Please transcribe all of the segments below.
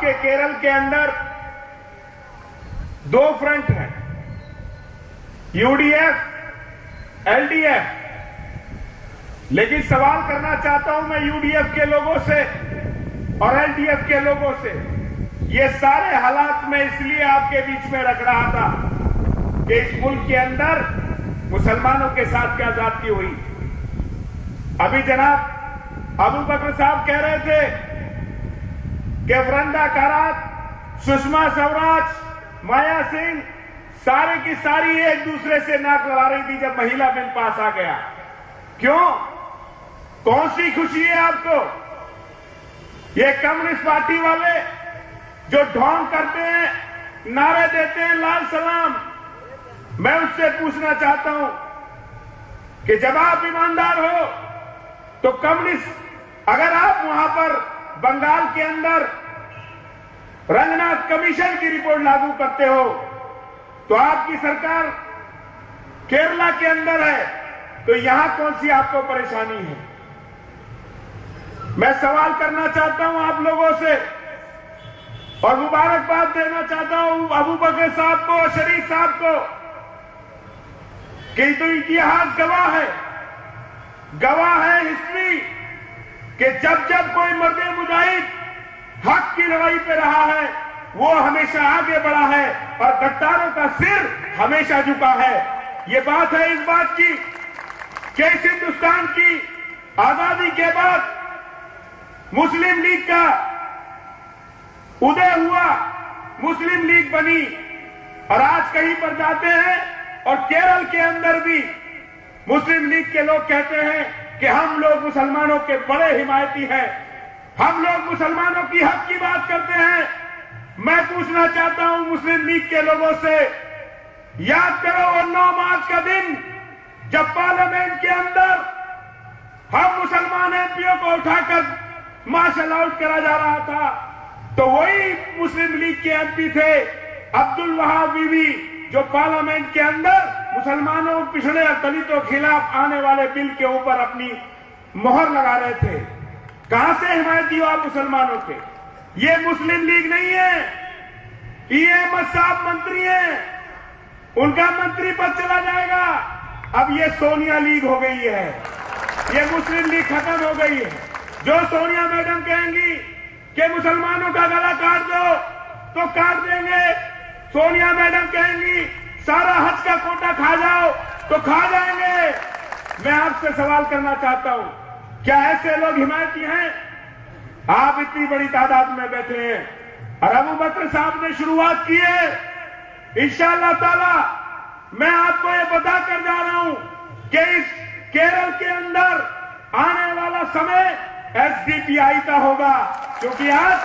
के केरल के अंदर दो फ्रंट हैं, यूडीएफ, एलडीएफ। लेकिन सवाल करना चाहता हूं मैं यूडीएफ के लोगों से और एलडीएफ के लोगों से। ये सारे हालात में इसलिए आपके बीच में रख रहा था कि इस मुल्क के अंदर मुसलमानों के साथ क्या ज्यादती हुई। अभी जनाब अबू बकर साहब कह रहे थे कि वृंदा कारात, सुषमा स्वराज, माया सिंह सारे की सारी एक दूसरे से नाक लड़ा रही थी जब महिला बिल पास आ गया। क्यों? कौन सी खुशी है आपको? ये कम्युनिस्ट पार्टी वाले जो ढोंग करते हैं, नारे देते हैं लाल सलाम। मैं उससे पूछना चाहता हूं कि जब आप ईमानदार हो तो कम्युनिस्ट, अगर आप वहां पर बंगाल के अंदर रंगनाथ कमीशन की रिपोर्ट लागू करते हो तो आपकी सरकार केरला के अंदर है, तो यहां कौन सी आपको परेशानी है? मैं सवाल करना चाहता हूं आप लोगों से और मुबारकबाद देना चाहता हूं अबू बकर साहब को और शरीफ साहब को कि तो इतिहास गवाह है हिस्ट्री कि जब जब कोई मर्दे मुजाहिद हक की लड़ाई पे रहा है वो हमेशा आगे बढ़ा है और गद्दारों का सिर हमेशा झुका है। ये बात है इस बात की कि इस हिंदुस्तान की आजादी के बाद मुस्लिम लीग का उदय हुआ, मुस्लिम लीग बनी और आज कहीं पर जाते हैं और केरल के अंदर भी मुस्लिम लीग के लोग कहते हैं कि हम लोग मुसलमानों के बड़े हिमायती हैं, हम लोग मुसलमानों की हक की बात करते हैं। मैं पूछना चाहता हूं मुस्लिम लीग के लोगों से, याद करो वो 9 मार्च का दिन जब पार्लियामेंट के अंदर हम मुसलमान एमपीओ को उठाकर मार्शल आउट करा जा रहा था, तो वही मुस्लिम लीग के एमपी थे अब्दुल वहाब बीवी जो पार्लियामेंट के अंदर मुसलमानों, पिछड़े और दलितों के खिलाफ आने वाले बिल के ऊपर अपनी मोहर लगा रहे थे। कहां से हिमायती हो आप मुसलमानों के? ये मुस्लिम लीग नहीं है, ये अहमद साहब मंत्री हैं, उनका मंत्री पद चला जाएगा। अब ये सोनिया लीग हो गई है, ये मुस्लिम लीग खत्म हो गई है। जो सोनिया मैडम कहेंगी कि मुसलमानों का गला काट दो तो काट देंगे, सोनिया मैडम कहेंगी सारा हज का कोटा खा जाओ तो खा जाएंगे। मैं आपसे सवाल करना चाहता हूं, क्या ऐसे लोग हिमायती हैं? आप इतनी बड़ी तादाद में बैठे हैं और अबू बकर साहब ने शुरुआत की है। इंशाअल्लाह ताला मैं आपको ये बताकर जा रहा हूं कि इस केरल के अंदर आने वाला समय एसडीपीआई का होगा, क्योंकि आज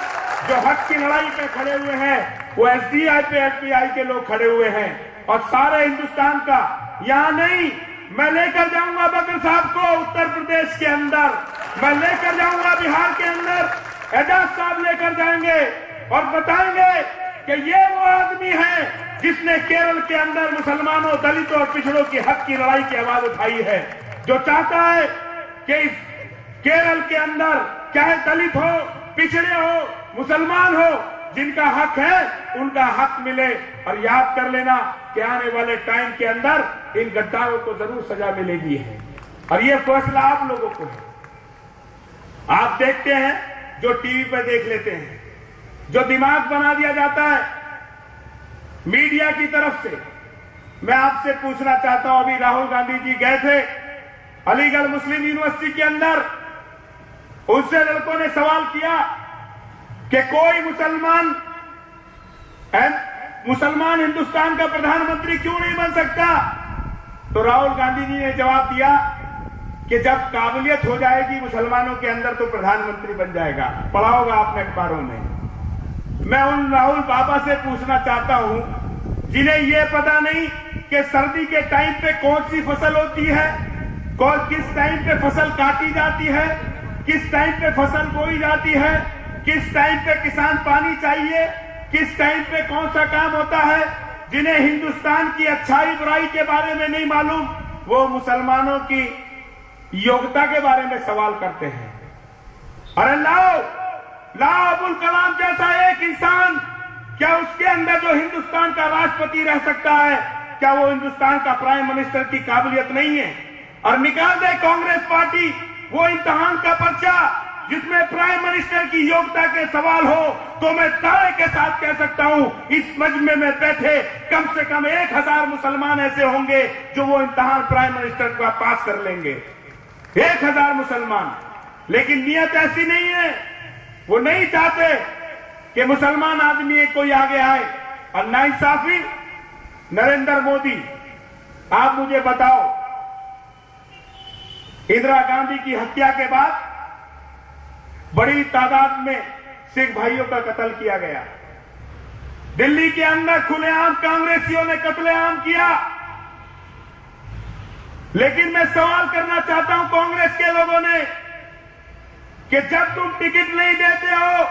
जो हक की लड़ाई पे खड़े हुए हैं वो एसडीपीआई के लोग खड़े हुए हैं और सारे हिंदुस्तान का। यहां नहीं, मैं लेकर जाऊंगा बकर साहब को उत्तर प्रदेश के अंदर, मैं लेकर जाऊंगा बिहार के अंदर, एजाज साहब लेकर जाएंगे और बताएंगे कि ये वो आदमी है जिसने केरल के अंदर मुसलमानों, दलितों और पिछड़ों की हक की लड़ाई की आवाज उठाई है, जो चाहता है कि इस केरल के अंदर चाहे दलित हो, पिछड़े हो, मुसलमान हो, जिनका हक है उनका हक मिले। और याद कर लेना कि आने वाले टाइम के अंदर इन गद्दारों को जरूर सजा मिलेगी है और ये फैसला आप लोगों को है। आप देखते हैं जो टीवी पर देख लेते हैं, जो दिमाग बना दिया जाता है मीडिया की तरफ से। मैं आपसे पूछना चाहता हूं, अभी राहुल गांधी जी गए थे अलीगढ़ मुस्लिम यूनिवर्सिटी के अंदर, उनसे लड़कों ने सवाल किया कि कोई मुसलमान हिंदुस्तान का प्रधानमंत्री क्यों नहीं बन सकता? तो राहुल गांधी जी ने जवाब दिया कि जब काबिलियत हो जाएगी मुसलमानों के अंदर तो प्रधानमंत्री बन जाएगा। पढ़ा होगा आपने अखबारों में। मैं उन राहुल बाबा से पूछना चाहता हूं जिन्हें यह पता नहीं कि सर्दी के टाइम पे कौन सी फसल होती है, किस टाइम पे फसल काटी जाती है, किस टाइम पे फसल बोई जाती है, किस टाइम पे किसान पानी चाहिए, किस टाइम पे कौन सा काम होता है, जिन्हें हिंदुस्तान की अच्छाई बुराई के बारे में नहीं मालूम, वो मुसलमानों की योग्यता के बारे में सवाल करते हैं। अरे लाओ लाला अब्दुल कलाम जैसा एक इंसान, क्या उसके अंदर जो हिंदुस्तान का राष्ट्रपति रह सकता है, क्या वो हिंदुस्तान का प्राइम मिनिस्टर की काबिलियत नहीं है? और निकाल दे कांग्रेस पार्टी वो इम्तिहान का पर्चा जिसमें प्राइम मिनिस्टर की योग्यता के सवाल हो, तो मैं दावे के साथ कह सकता हूं इस मजमे में बैठे कम से कम 1000 मुसलमान ऐसे होंगे जो वो इम्तिहान प्राइम मिनिस्टर का पास कर लेंगे। 1000 मुसलमान। लेकिन नियत ऐसी नहीं है, वो नहीं चाहते कि मुसलमान आदमी कोई आगे आए। और नाइंसाफी, नरेंद्र मोदी, आप मुझे बताओ, इंदिरा गांधी की हत्या के बाद बड़ी तादाद में सिख भाइयों का कत्ल किया गया। दिल्ली के अंदर खुलेआम कांग्रेसियों ने कत्लेआम किया। लेकिन मैं सवाल करना चाहता हूं कांग्रेस के लोगों ने कि जब तुम टिकट नहीं देते हो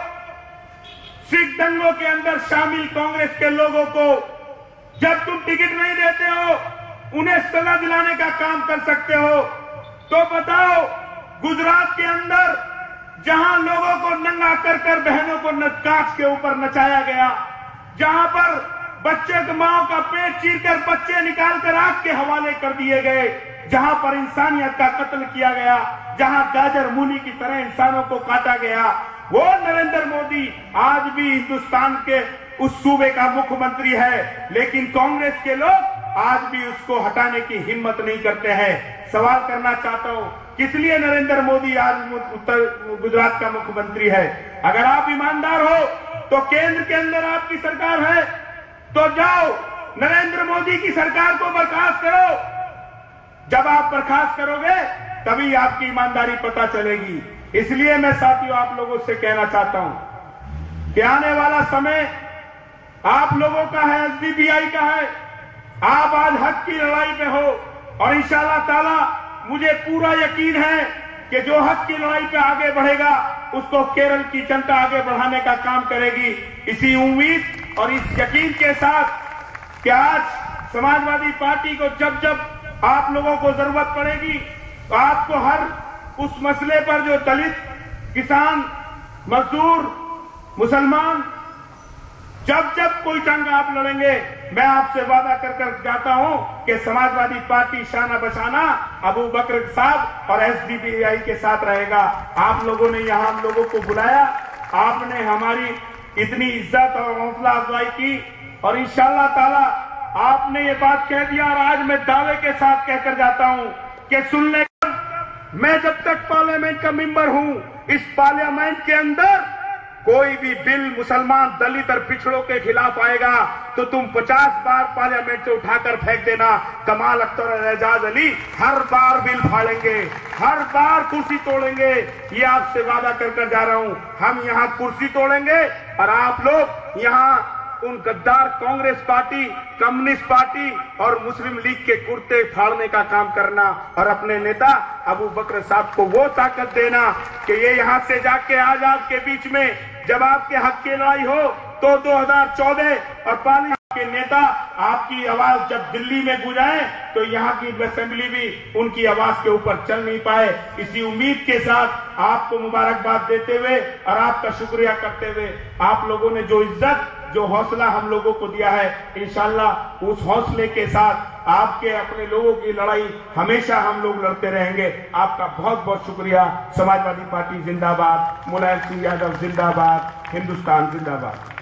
सिख दंगों के अंदर शामिल कांग्रेस के लोगों को, जब तुम टिकट नहीं देते हो उन्हें सजा दिलाने का काम कर सकते हो, तो बताओ गुजरात के अंदर जहां लोगों को नंगा कर बहनों को कांच के ऊपर नचाया गया, जहां पर बच्चे की माओ का पेट चीरकर बच्चे निकालकर आग के हवाले कर दिए गए, जहां पर इंसानियत का कत्ल किया गया, जहां गाजर मूली की तरह इंसानों को काटा गया, वो नरेंद्र मोदी आज भी हिंदुस्तान के उस सूबे का मुख्यमंत्री है। लेकिन कांग्रेस के लोग आज भी उसको हटाने की हिम्मत नहीं करते हैं। सवाल करना चाहता हूं किस लिए नरेंद्र मोदी आज उत्तर गुजरात का मुख्यमंत्री है? अगर आप ईमानदार हो तो केंद्र के अंदर आपकी सरकार है, तो जाओ नरेंद्र मोदी की सरकार को बर्खास्त करो। जब आप बर्खास्त करोगे तभी आपकी ईमानदारी पता चलेगी। इसलिए मैं साथियों आप लोगों से कहना चाहता हूं कि आने वाला समय आप लोगों का है, एसडीपीआई का है। आप आज हक की लड़ाई में हो और इंशाअल्लाह ताला मुझे पूरा यकीन है कि जो हक की लड़ाई पे आगे बढ़ेगा उसको केरल की जनता आगे बढ़ाने का काम करेगी। इसी उम्मीद और इस यकीन के साथ कि आज समाजवादी पार्टी को जब जब आप लोगों को जरूरत पड़ेगी तो आपको हर उस मसले पर जो दलित, किसान, मजदूर, मुसलमान, जब जब कोई जंग आप लड़ेंगे मैं आपसे वादा कर जाता हूं कि समाजवादी पार्टी शाना बशाना अबू बकर साहब और एसडीपीआई के साथ रहेगा। आप लोगों ने यहां हम लोगों को बुलाया, आपने हमारी इतनी इज्जत और हौसला अफजाई की और इंशाअल्लाह ताला आपने ये बात कह दिया। और आज मैं दावे के साथ कहकर जाता हूं कि सुनने मैं जब तक पार्लियामेंट का मेंबर हूं, इस पार्लियामेंट के अंदर कोई भी बिल मुसलमान, दलित और पिछड़ों के खिलाफ आएगा तो तुम 50 बार पार्लियामेंट से उठाकर फेंक देना। कमाल अख्तर और एजाज अली हर बार बिल फाड़ेंगे, हर बार कुर्सी तोड़ेंगे। ये आपसे वादा कर जा रहा हूं। हम यहां कुर्सी तोड़ेंगे और आप लोग यहां उन गद्दार कांग्रेस पार्टी, कम्युनिस्ट पार्टी और मुस्लिम लीग के कुर्ते फाड़ने का काम करना और अपने नेता अबू बकर साहब को वो ताकत देना कि ये यहां से जाके आज आपके बीच में जब आपके हक की लड़ाई हो तो 2014 और पार्लियामेंट के नेता आपकी आवाज जब दिल्ली में गूंजाए तो यहाँ की असेंबली भी उनकी आवाज के ऊपर चल नहीं पाए। इसी उम्मीद के साथ आपको मुबारकबाद देते हुए और आपका शुक्रिया करते हुए, आप लोगों ने जो इज्जत, जो हौसला हम लोगों को दिया है, इंशाअल्लाह उस हौसले के साथ आपके अपने लोगों की लड़ाई हमेशा हम लोग लड़ते रहेंगे। आपका बहुत बहुत शुक्रिया। समाजवादी पार्टी जिंदाबाद, मुलायम सिंह यादव जिंदाबाद, हिंदुस्तान जिंदाबाद।